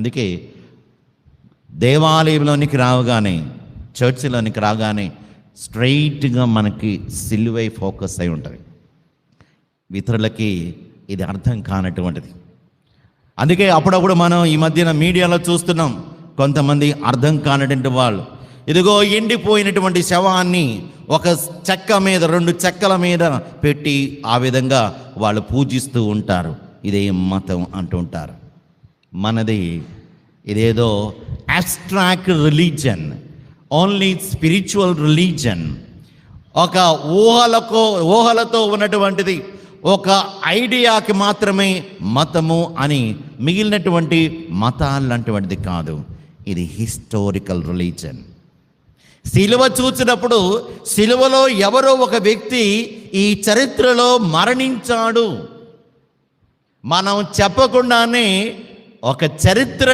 అందుకే దేవాలయంలోనికి రాగానే, చర్చిలోనికి రాగానే స్ట్రైట్గా మనకి సిలువై ఫోకస్ అయి ఉంటుంది. ఇతరులకి ఇది అర్థం కానటువంటిది. అందుకే అప్పుడప్పుడు మనం ఈ మధ్యన మీడియాలో చూస్తున్నాం, కొంతమంది అర్థం కానటువంటి వాళ్ళు ఇదిగో ఎండిపోయినటువంటి శవాన్ని ఒక చెక్క మీద, 2 చెక్కల మీద పెట్టి ఆ విధంగా వాళ్ళు పూజిస్తూ ఉంటారు. ఇదే మతం అంటుంటారు. మనది ఇదేదో abstract religion, only spiritual religion, ఒక ఊహలతో ఉన్నటువంటిది, ఒక ఐడియాకి మాత్రమే మతము అని. మిగిలినటువంటి మతాలంటువంటిది కాదు. ఇది హిస్టారికల్ రిలీజన్. సిలువ చూసినప్పుడు సిలువలో ఎవరో ఒక వ్యక్తి ఈ చరిత్రలో మరణించాడు. మనం చెప్పకుండానే ఒక చరిత్ర